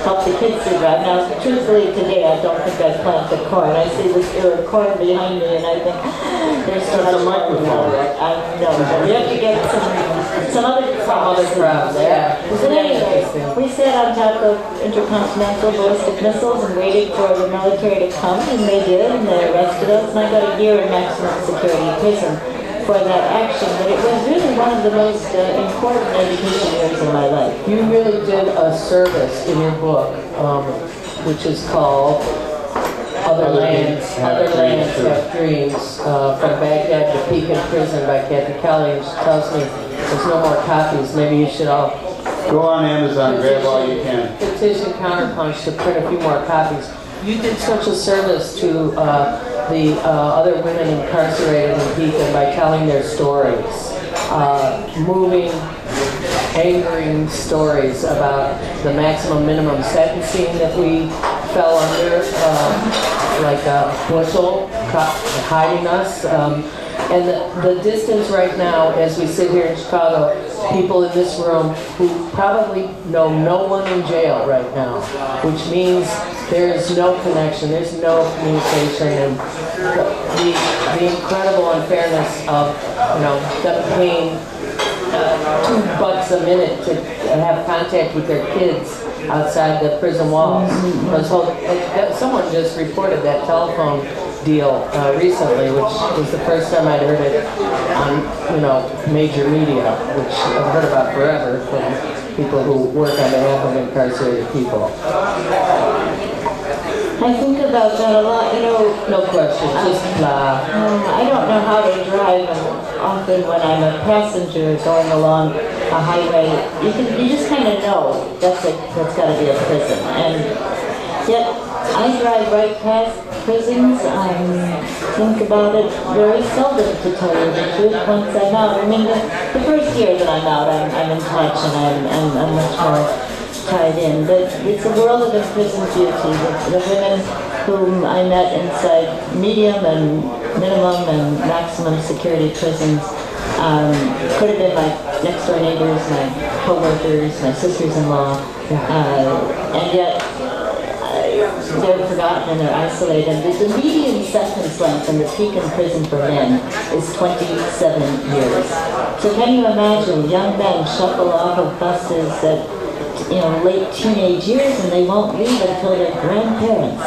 help the kids survive. Now, truthfully, today I don't think I'd plant the corn. I see this ear of corn behind me, and I think there's so much microphone. I know, but we have to get some other crops Yeah. So anyway, we sat on top of intercontinental ballistic missiles and waited for the military to come, and they did, and they arrested us, and I got a year in maximum security prison for that action. But it was really one of the most important education years in my life. You really did a service in your book, which is called Other Lands Have Dreams, from Baghdad to Pekin Prison by Kathy Kelly. And she tells me there's no more copies. Maybe you should all Go on Amazon, grab all you can. petition Counterpunch to print a few more copies. You did such a service to the other women incarcerated in Pekin by telling their stories, moving, angering stories about the maximum minimum sentencing that we fell under, like a bushel hiding us. And the distance right now, as we sit here in Chicago, people in this room who probably know no one in jail right now, which means there is no connection, there's no communication, and the incredible unfairness of, them paying $2 a minute to have contact with their kids outside the prison walls. Someone just reported that telephone deal recently, which was the first time I'd heard it on, major media, which I've heard about forever from people who work on behalf of incarcerated people. I think about that a lot, No question, just blah. I don't know how to drive, and often when I'm a passenger going along a highway, you just kind of know that's got to be a prison, and yet I drive right past prisons. I think about it very seldom, to tell you the truth, once I'm out. I mean, the first year that I'm out, I'm in touch, and I'm much more tied in. But it's a world of imprisoned beauty. The women whom I met inside medium and minimum and maximum security prisons could have been my next door neighbors, my co-workers, my sisters-in-law, and yet they're forgotten and they're isolated. The median sentence length in the Pekin prison for men is 27 years. So can you imagine young men shuffle off of buses at late teenage years, and they won't leave until their grandparents.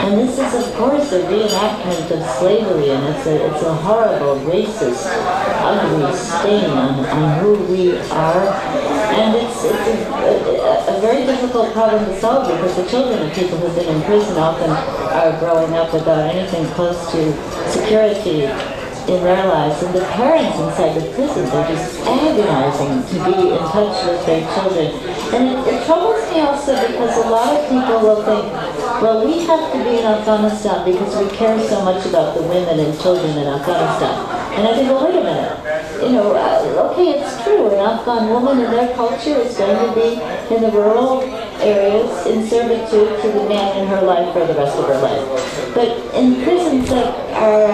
And this is, of course, a reenactment of slavery, and it's a horrible, racist, ugly stain on who we are. And it's a very difficult problem to solve, because the children of people who've been in prison often are growing up without anything close to security in their lives, and the parents inside the prison, they're just agonizing to be in touch with their children. And it troubles me also because a lot of people will think, well, we have to be in Afghanistan because we care so much about the women and children in Afghanistan. And I think, well, wait a minute. Okay, it's true. An Afghan woman in their culture is going to be in the rural areas in servitude to the man in her life for the rest of her life. But in prisons that are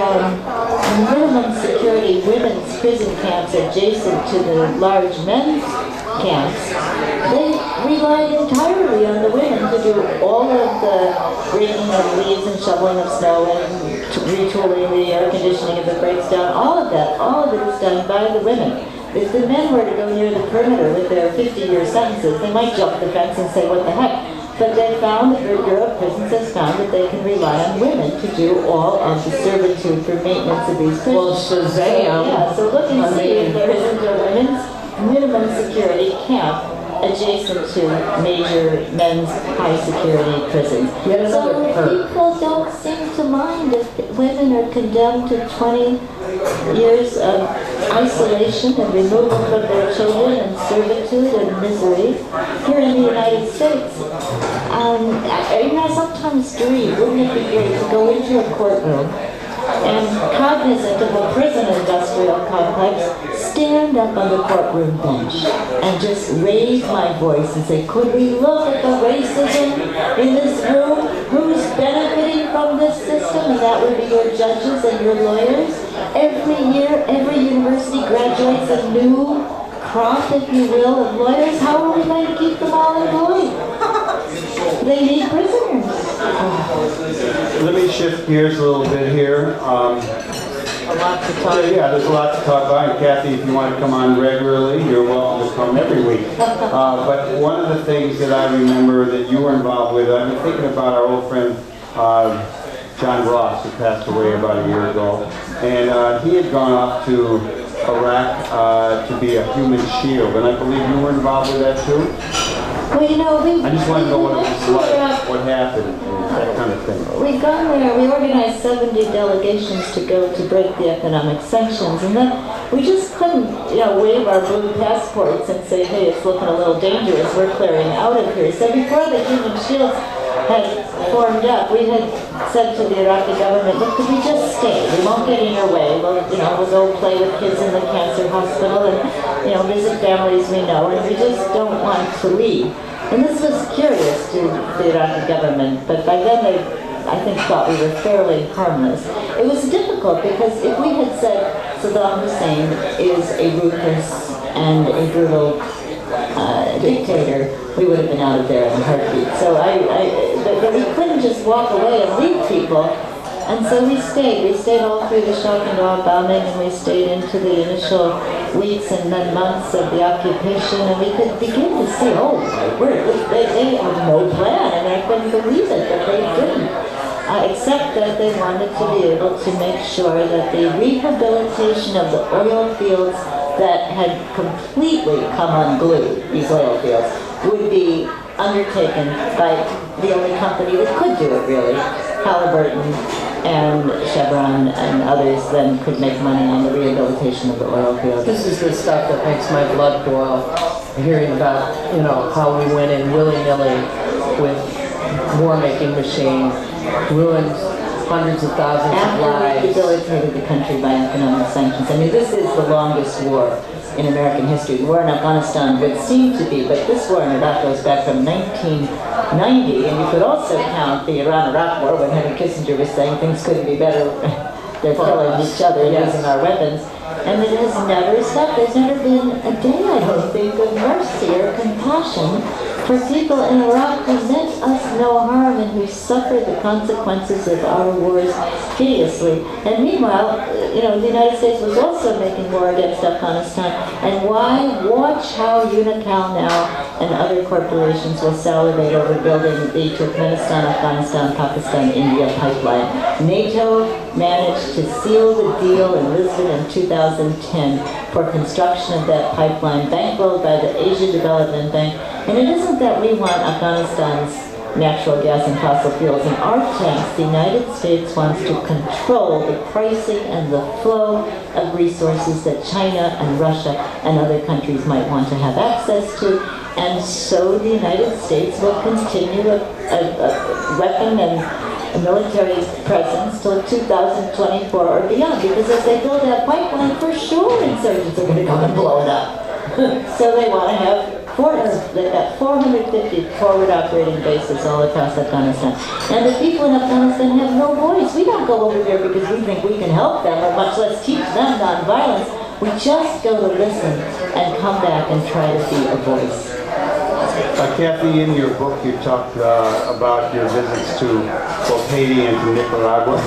minimum security women's prison camps adjacent to the large men's camps, they rely entirely on the women to do all of the bringing of leaves and shoveling of snow and retooling the air conditioning if it breaks down. All of it is done by the women. If the men were to go near the perimeter with their 50-year sentences, they might jump the fence and say, what the heck? But they found, the Bureau of Prisons has found that they can rely on women to do all of the servitude for maintenance of these prisons. Well, Shazam! So look and see if there isn't a women's minimum security camp adjacent to major men's high-security prisons. So people don't seem to mind if women are condemned to 20 years of isolation and removal from their children and servitude and misery here in the United States. I sometimes dream, wouldn't it be great to go into a courtroom and, cognizant of the prison industrial complex, stand up on the courtroom bench and just raise my voice and say, could we look at the racism in this room? Who's benefiting from this system? And that would be your judges and your lawyers. Every year, every university graduates a new crop, if you will, of lawyers. How are we going to keep them all employed? They need prisoners. Let me shift gears a little bit here. A lot to talk. Yeah, there's a lot to talk about. And Kathy, if you want to come on regularly, you're welcome to come every week. But one of the things that I remember that you were involved with, I've been thinking about our old friend John Ross, who passed away about a year ago. And he had gone off to Iraq to be a human shield. And I believe you were involved with that too? Well, you know, I just want to know what it was like, what happened, that kind of thing. We've gone there, we organized 70 delegations to go to break the economic sanctions, and then we just couldn't, wave our blue passports and say, hey, it's looking a little dangerous, we're clearing out of here. So before the human shields had formed up, we had said to the Iraqi government, look, could we just stay? We won't get in your way. We'll go play with kids in the cancer hospital and, visit families we know, and we just don't want to leave. And this was curious to the Iraqi government, but by then they, I think, thought we were fairly harmless. It was difficult because if we had said Saddam Hussein is a ruthless and a brutal dictator, we would have been out of there in a heartbeat. So but we couldn't just walk away and leave people. And so we stayed. We stayed all through the shock and awe bombing, and we stayed into the initial weeks and then months of the occupation, and we could begin to see, they have no plan, and I couldn't believe it that they didn't. Except that they wanted to be able to make sure that the rehabilitation of the oil fields that had completely come unglued, these oil fields, would be undertaken by the only company that could do it, really. Halliburton and Chevron and others then could make money on the rehabilitation of the oil fields. This is the stuff that makes my blood boil, hearing about, how we went in willy-nilly with war-making machines, ruined hundreds of thousands of lives. After we debilitated the country by economic sanctions. I mean, this is the longest war in American history. The war in Afghanistan would seem to be, but this war in Iraq goes back from 1990, and you could also count the Iran-Iraq war when Henry Kissinger was saying things couldn't be better. They're killing each other and using our weapons. And it has never stopped. There's never been a day, I don't think, of mercy or compassion for people in Iraq who meant us no harm and who suffered the consequences of our wars hideously. And meanwhile, the United States was also making war against Afghanistan. And why? Watch how Unocal now and other corporations will salivate over building the Turkmenistan, Afghanistan, Pakistan, India pipeline. NATO managed to seal the deal in Lisbon in 2010 for construction of that pipeline, bankrolled by the Asia Development Bank. And it isn't that we want Afghanistan's natural gas and fossil fuels in our tanks. The United States wants to control the pricing and the flow of resources that China and Russia and other countries might want to have access to. And so the United States will continue a weapon and a military presence till 2024 or beyond, because if they build that pipeline, for sure insurgents are going to come and blow it up. So they want to have they've got 450 forward operating bases all across Afghanistan. And the people in Afghanistan have no voice. We don't go over there because we think we can help them, or much less teach them nonviolence. We just go to listen and come back and try to be a voice. Kathy, in your book you talked about your visits to both Haiti and to Nicaragua.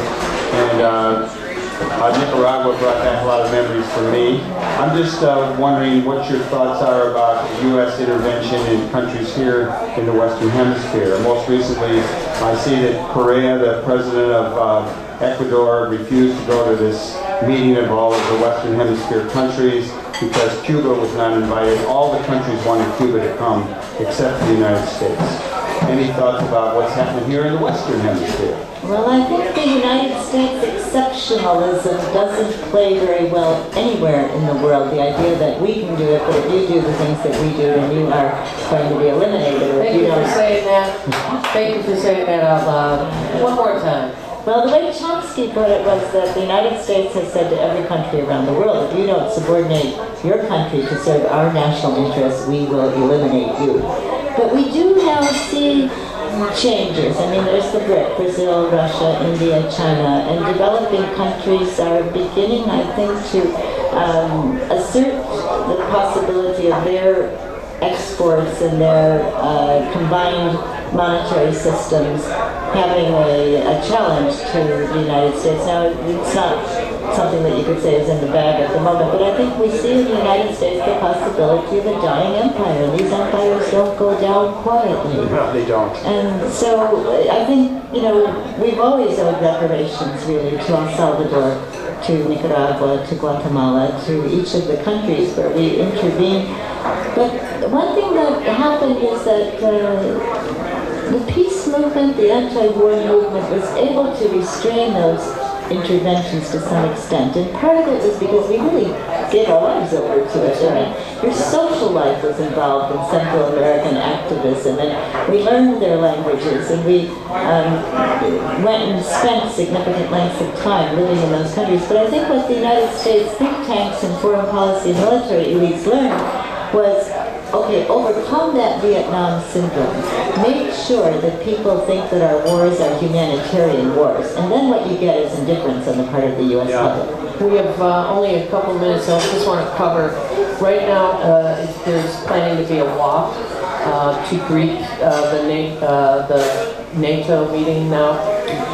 And Nicaragua brought back a lot of memories for me. I'm just wondering what your thoughts are about U.S. intervention in countries here in the Western Hemisphere. Most recently, I see that Correa, the president of Ecuador, refused to go to this meeting of all of the Western Hemisphere countries. because Cuba was not invited. All the countries wanted Cuba to come except the United States. Any thoughts about what's happening here in the Western Hemisphere? Well, I think the United States exceptionalism doesn't play very well anywhere in the world. The idea that we can do it, but if you do the things that we do, then you are going to be eliminated. Or Thank you for saying that. Thank you for saying that out loud. One more time. Well, the way Chomsky put it was that the United States has said to every country around the world, if you don't subordinate your country to serve our national interests, we will eliminate you. But we do now see changes. I mean, there's the BRIC, Brazil, Russia, India, China, and developing countries are beginning, I think, to assert the possibility of their exports and their combined monetary systems having a challenge to the United States. Now, it's not something that you could say is in the bag at the moment, but I think we see in the United States the possibility of a dying empire. These empires don't go down quietly. No, they don't. And so I think, we've always owed reparations really to El Salvador, to Nicaragua, to Guatemala, to each of the countries where we intervened. But one thing that happened is that the peace movement, the anti-war movement, was able to restrain those interventions to some extent. And part of it was because we really gave our lives over to it. I mean, your social life was involved in Central American activism, and we learned their languages, and we went and spent significant lengths of time living in those countries. But I think what the United States think tanks and foreign policy and military elites learned was, okay, overcome that Vietnam syndrome. Make sure that people think that our wars are humanitarian wars. And then what you get is indifference on the part of the U.S. public. We have only a couple minutes, so I just want to cover. Right now, there's planning to be a walk to greet the NATO meeting now,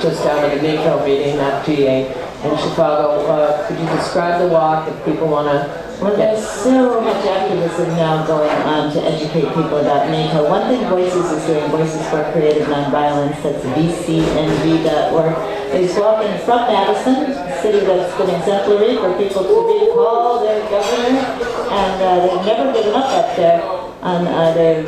just out of the NATO meeting, not GA, in Chicago. Could you describe the walk if people want to? Well, there's so much activism now going on to educate people about NATO. One thing Voices is doing, Voices for Creative Nonviolence, that's vcnv.org, is walking from Madison, a city that's been exemplary for people to recall their governor, and they've never given up up there on their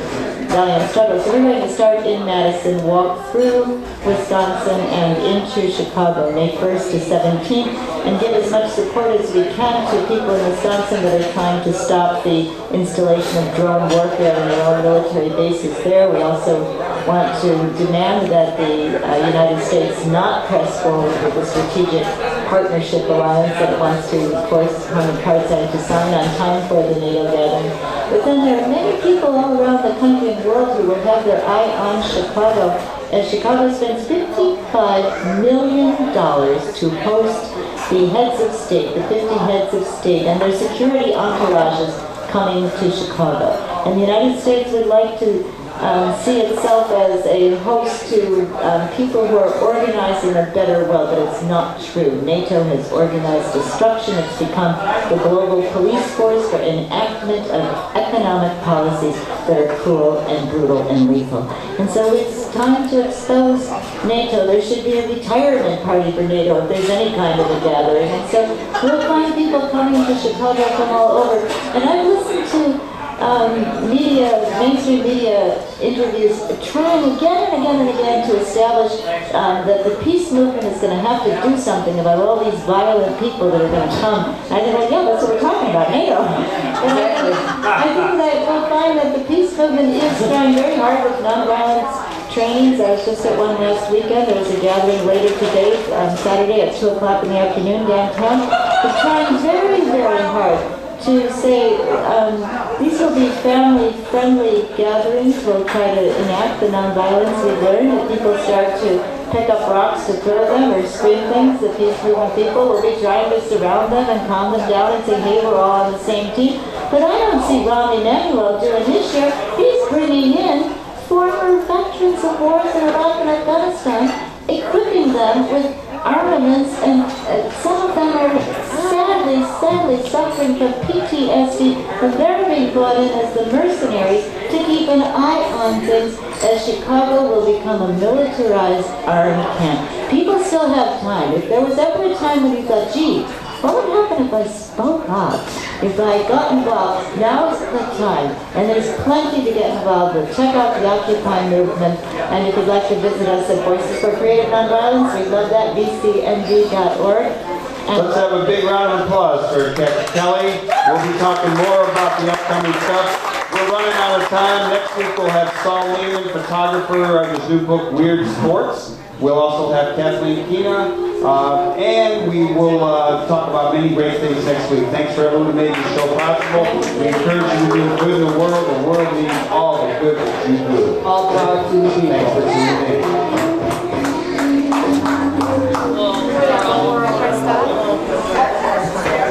valiant struggle. So we're going to start in Madison, walk through Wisconsin and into Chicago, May 1st to 17th, and give as much support as we can to people in Wisconsin that are trying to stop the installation of drone warfare in their own military bases there. We also want to demand that the United States not press forward with the strategic partnership alliance that it wants to force Mohammed Karzai to sign on time for the NATO gathering. But then there are many people all around the country and world who will have their eye on Chicago, as Chicago spends $55 million to host the heads of state, the 50 heads of state, and their security entourages coming to Chicago. And the United States would like to see itself as a host to people who are organizing a better world, but it's not true. NATO has organized destruction. It's become the global police force for enactment of economic policies that are cruel and brutal and lethal. And so it's time to expose NATO. There should be a retirement party for NATO if there's any kind of a gathering. And so we'll find people coming to Chicago from all over. And I've listened to mainstream media interviews trying again and again and again to establish that the peace movement is going to have to do something about all these violent people that are going to come. And I think, well, yeah, that's what we're talking about, NATO. And I think that we'll find that the peace movement is trying very hard with nonviolence trainings. I was just at one last weekend. There was a gathering later today, Saturday at 2 o'clock in the afternoon downtown. They're trying very, very hard to say these will be family-friendly gatherings. We'll try to enact the nonviolence we've learned. If people start to pick up rocks to throw them or scream things, the peace movement people will be trying to surround them and calm them down and say, hey, we're all on the same team. But I don't see Rahm Emanuel doing this year. He's bringing in former veterans of wars in Iraq and Afghanistan, equipping them with armaments, and some of them are sadly suffering from PTSD, and they're being brought in as the mercenaries to keep an eye on things as Chicago will become a militarized armed camp. People still have time. If there was ever a time when you thought, gee, what would happen if I spoke up? If I got involved? Now's the time. And there's plenty to get involved with. Check out the Occupy movement. And if you'd like to visit us at Voices for Creative Nonviolence, we love that, vcnv.org. Let's have a big round of applause for Kathy Kelly. We'll be talking more about the upcoming stuff. We're running out of time. Next week we'll have Saul Lehman, photographer of his new book, Weird Sports. We'll also have Kathleen Kina, and we will talk about many great things next week. Thanks for everyone who made this show possible. We encourage you to do good in the world. The world needs all the good that you do. All power to the people. Thanks for tuning in.